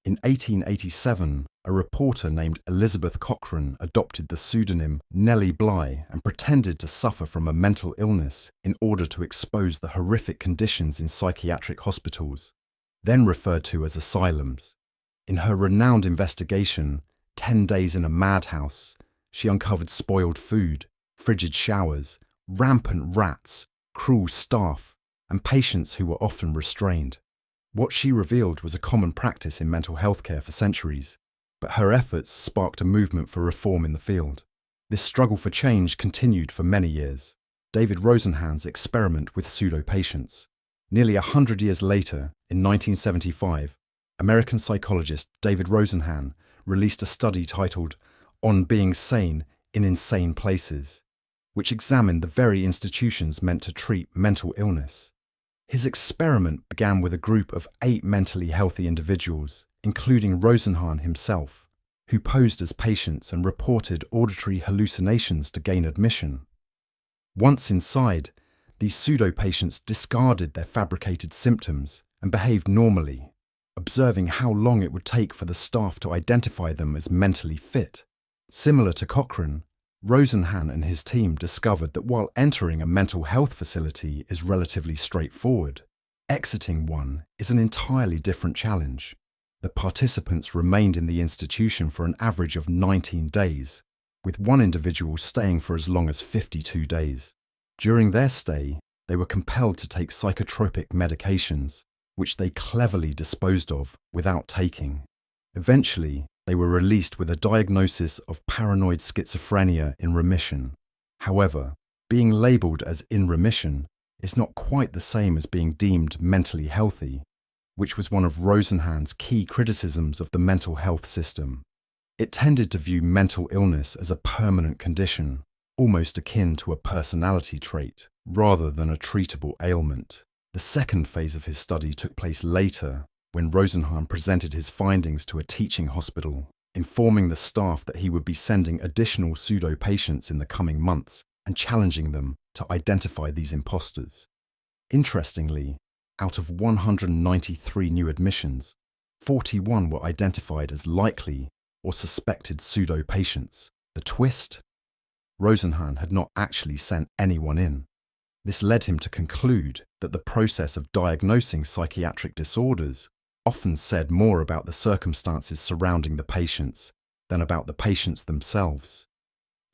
In 1887, a reporter named Elizabeth Cochrane adopted the pseudonym Nellie Bly and pretended to suffer from a mental illness in order to expose the horrific conditions in psychiatric hospitals, then referred to as asylums. In her renowned investigation, 10 Days in a Madhouse, she uncovered spoiled food, frigid showers, rampant rats, cruel staff, and patients who were often restrained. What she revealed was a common practice in mental health care for centuries, but her efforts sparked a movement for reform in the field. This struggle for change continued for many years. David Rosenhan's experiment with pseudo-patients. Nearly 100 years later, in 1975, American psychologist David Rosenhan released a study titled On Being Sane in Insane Places, which examined the very institutions meant to treat mental illness. His experiment began with a group of 8 mentally healthy individuals, including Rosenhan himself, who posed as patients and reported auditory hallucinations to gain admission. Once inside, these pseudo-patients discarded their fabricated symptoms and behaved normally, observing how long it would take for the staff to identify them as mentally fit. Similar to Cochrane, Rosenhan and his team discovered that while entering a mental health facility is relatively straightforward, exiting one is an entirely different challenge. The participants remained in the institution for an average of 19 days, with one individual staying for as long as 52 days. During their stay, they were compelled to take psychotropic medications, which they cleverly disposed of without taking. Eventually, they were released with a diagnosis of paranoid schizophrenia in remission. However, being labelled as in remission is not quite the same as being deemed mentally healthy, which was one of Rosenhan's key criticisms of the mental health system. It tended to view mental illness as a permanent condition, almost akin to a personality trait, rather than a treatable ailment. The second phase of his study took place later, when Rosenhan presented his findings to a teaching hospital, informing the staff that he would be sending additional pseudo-patients in the coming months and challenging them to identify these imposters. Interestingly, out of 193 new admissions, 41 were identified as likely or suspected pseudo-patients. The twist? Rosenhan had not actually sent anyone in. This led him to conclude that the process of diagnosing psychiatric disorders often said more about the circumstances surrounding the patients than about the patients themselves.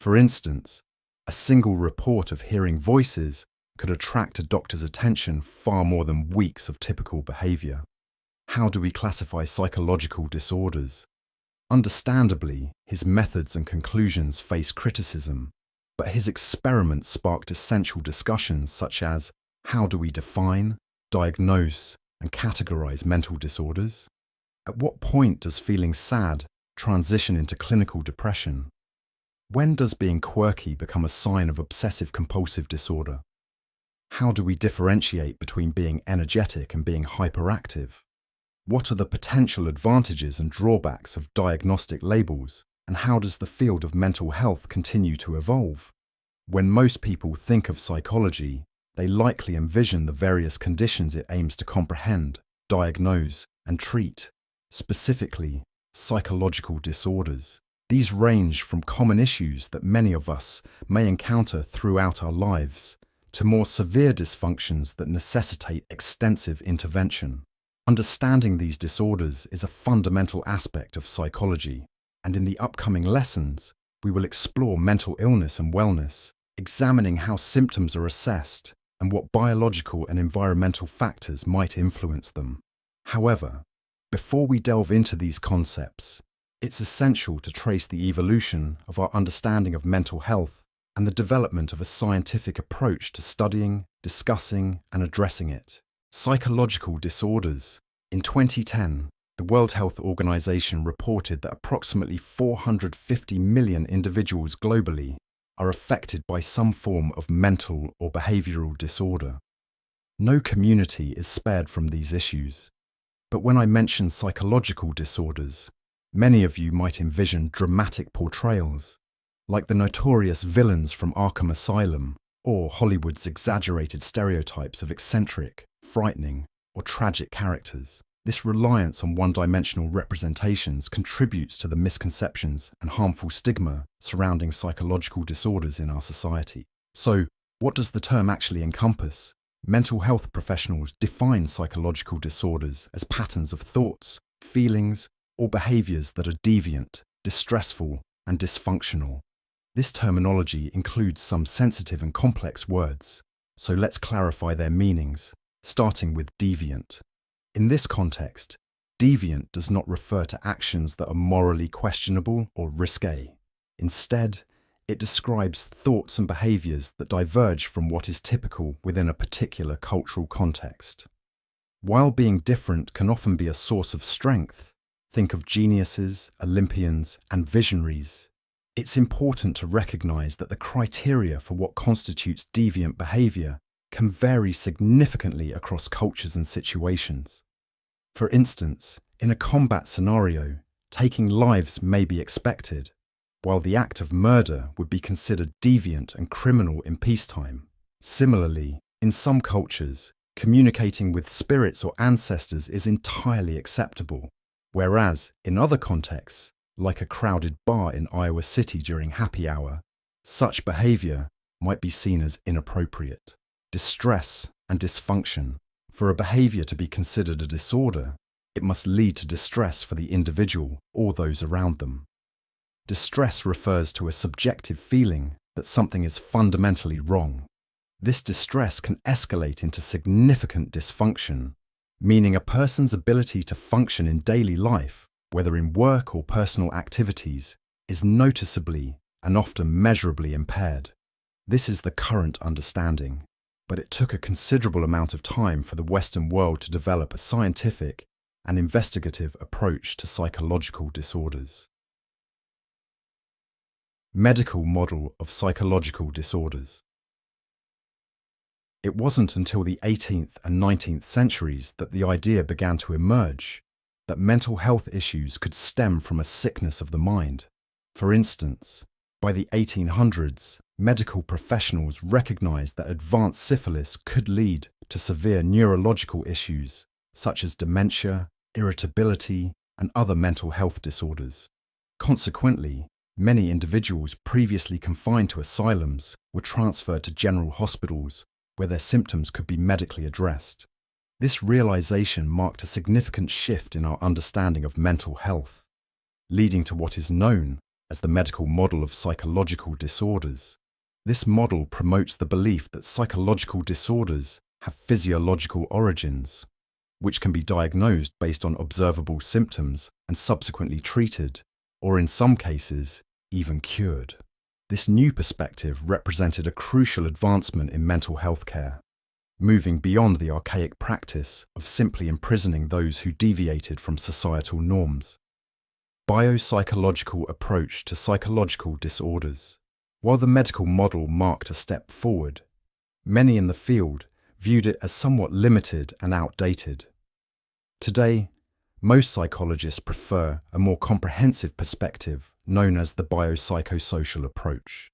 For instance, a single report of hearing voices could attract a doctor's attention far more than weeks of typical behaviour. How do we classify psychological disorders? Understandably, his methods and conclusions face criticism, but his experiment sparked essential discussions such as how do we define, diagnose, and categorize mental disorders? At what point does feeling sad transition into clinical depression? When does being quirky become a sign of obsessive-compulsive disorder? How do we differentiate between being energetic and being hyperactive? What are the potential advantages and drawbacks of diagnostic labels, and how does the field of mental health continue to evolve? When most people think of psychology, they likely envision the various conditions it aims to comprehend, diagnose, and treat, specifically psychological disorders. These range from common issues that many of us may encounter throughout our lives to more severe dysfunctions that necessitate extensive intervention. Understanding these disorders is a fundamental aspect of psychology, and in the upcoming lessons, we will explore mental illness and wellness, examining how symptoms are assessed and what biological and environmental factors might influence them. However, before we delve into these concepts, it's essential to trace the evolution of our understanding of mental health and the development of a scientific approach to studying, discussing, and addressing it. Psychological disorders. In 2010, the World Health Organization reported that approximately 450 million individuals globally are affected by some form of mental or behavioral disorder. No community is spared from these issues. But when I mention psychological disorders, many of you might envision dramatic portrayals, like the notorious villains from Arkham Asylum, or Hollywood's exaggerated stereotypes of eccentric, frightening, or tragic characters. This reliance on one-dimensional representations contributes to the misconceptions and harmful stigma surrounding psychological disorders in our society. So, what does the term actually encompass? Mental health professionals define psychological disorders as patterns of thoughts, feelings, or behaviors that are deviant, distressful, and dysfunctional. This terminology includes some sensitive and complex words, so let's clarify their meanings, starting with deviant. In this context, deviant does not refer to actions that are morally questionable or risque. Instead, it describes thoughts and behaviors that diverge from what is typical within a particular cultural context. While being different can often be a source of strength, think of geniuses, Olympians, and visionaries, it's important to recognize that the criteria for what constitutes deviant behavior can vary significantly across cultures and situations. For instance, in a combat scenario, taking lives may be expected, while the act of murder would be considered deviant and criminal in peacetime. Similarly, in some cultures, communicating with spirits or ancestors is entirely acceptable, whereas in other contexts, like a crowded bar in Iowa City during happy hour, such behavior might be seen as inappropriate. Distress and dysfunction. For a behavior to be considered a disorder, it must lead to distress for the individual or those around them. Distress refers to a subjective feeling that something is fundamentally wrong. This distress can escalate into significant dysfunction, meaning a person's ability to function in daily life, whether in work or personal activities, is noticeably and often measurably impaired. This is the current understanding, but it took a considerable amount of time for the Western world to develop a scientific and investigative approach to psychological disorders. Medical model of psychological disorders. It wasn't until the 18th and 19th centuries that the idea began to emerge that mental health issues could stem from a sickness of the mind. For instance, by the 1800s, medical professionals recognized that advanced syphilis could lead to severe neurological issues such as dementia, irritability, and other mental health disorders. Consequently, many individuals previously confined to asylums were transferred to general hospitals where their symptoms could be medically addressed. This realization marked a significant shift in our understanding of mental health, leading to what is known as the medical model of psychological disorders. This model promotes the belief that psychological disorders have physiological origins, which can be diagnosed based on observable symptoms and subsequently treated, or in some cases, even cured. This new perspective represented a crucial advancement in mental health care, moving beyond the archaic practice of simply imprisoning those who deviated from societal norms. Biopsychological approach to psychological disorders. While the medical model marked a step forward, many in the field viewed it as somewhat limited and outdated. Today, most psychologists prefer a more comprehensive perspective known as the biopsychosocial approach.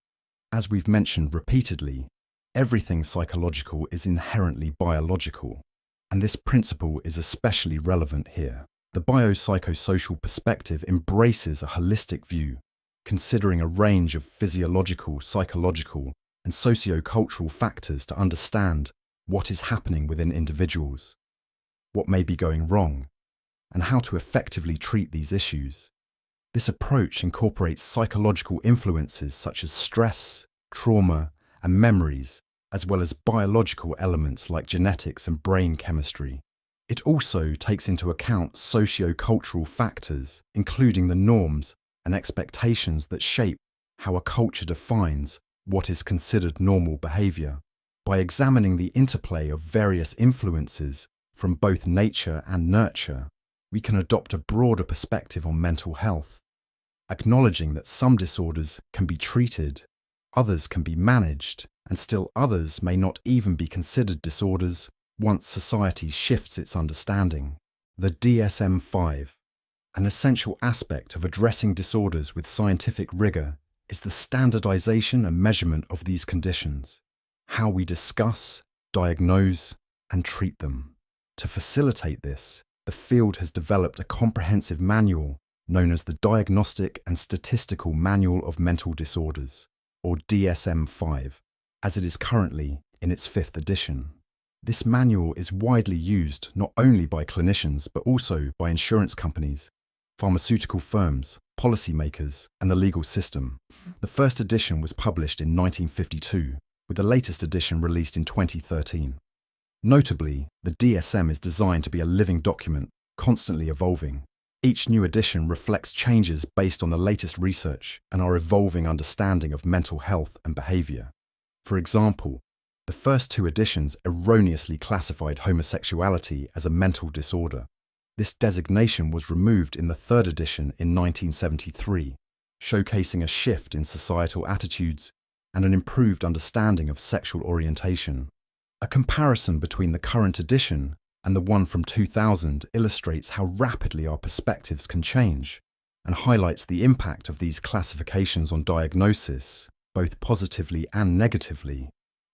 As we've mentioned repeatedly, everything psychological is inherently biological, and this principle is especially relevant here. The biopsychosocial perspective embraces a holistic view, considering a range of physiological, psychological, and socio-cultural factors to understand what is happening within individuals, what may be going wrong, and how to effectively treat these issues. This approach incorporates psychological influences such as stress, trauma, and memories, as well as biological elements like genetics and brain chemistry. It also takes into account socio-cultural factors, including the norms and expectations that shape how a culture defines what is considered normal behavior. By examining the interplay of various influences from both nature and nurture, we can adopt a broader perspective on mental health, acknowledging that some disorders can be treated, others can be managed, and still others may not even be considered disorders once society shifts its understanding. The DSM-5. An essential aspect of addressing disorders with scientific rigor is the standardization and measurement of these conditions, how we discuss, diagnose, and treat them. To facilitate this, the field has developed a comprehensive manual known as the Diagnostic and Statistical Manual of Mental Disorders, or DSM-5, as it is currently in its 5th edition. This manual is widely used not only by clinicians but also by insurance companies, pharmaceutical firms, policymakers, and the legal system. The first edition was published in 1952, with the latest edition released in 2013. Notably, the DSM is designed to be a living document, constantly evolving. Each new edition reflects changes based on the latest research and our evolving understanding of mental health and behavior. For example, the first 2 editions erroneously classified homosexuality as a mental disorder. This designation was removed in the 3rd edition in 1973, showcasing a shift in societal attitudes and an improved understanding of sexual orientation. A comparison between the current edition and the one from 2000 illustrates how rapidly our perspectives can change and highlights the impact of these classifications on diagnosis, both positively and negatively,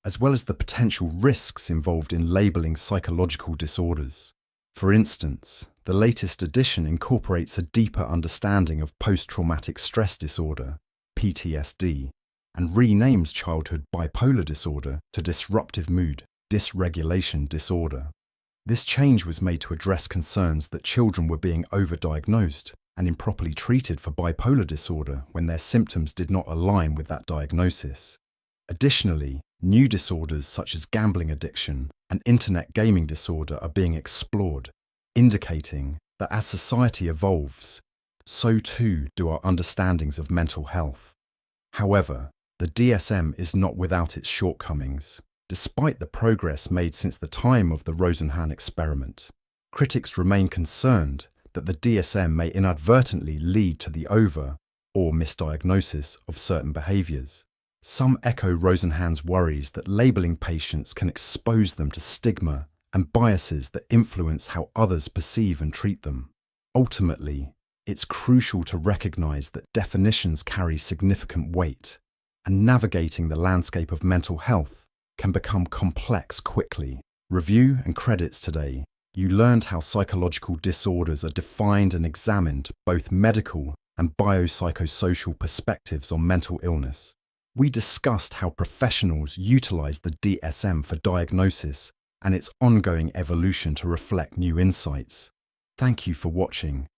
as well as the potential risks involved in labeling psychological disorders. For instance, the latest edition incorporates a deeper understanding of post-traumatic stress disorder, PTSD, and renames childhood bipolar disorder to disruptive mood dysregulation disorder. This change was made to address concerns that children were being overdiagnosed and improperly treated for bipolar disorder when their symptoms did not align with that diagnosis. Additionally, new disorders such as gambling addiction and internet gaming disorder are being explored, indicating that as society evolves, so too do our understandings of mental health. However, the DSM is not without its shortcomings. Despite the progress made since the time of the Rosenhan experiment, critics remain concerned that the DSM may inadvertently lead to the over- or misdiagnosis of certain behaviours. Some echo Rosenhan's worries that labelling patients can expose them to stigma and biases that influence how others perceive and treat them. Ultimately, it's crucial to recognise that definitions carry significant weight, and navigating the landscape of mental health can become complex quickly. Review and credits today. You learned how psychological disorders are defined and examined, both medical and biopsychosocial perspectives on mental illness. We discussed how professionals utilize the DSM for diagnosis and its ongoing evolution to reflect new insights. Thank you for watching,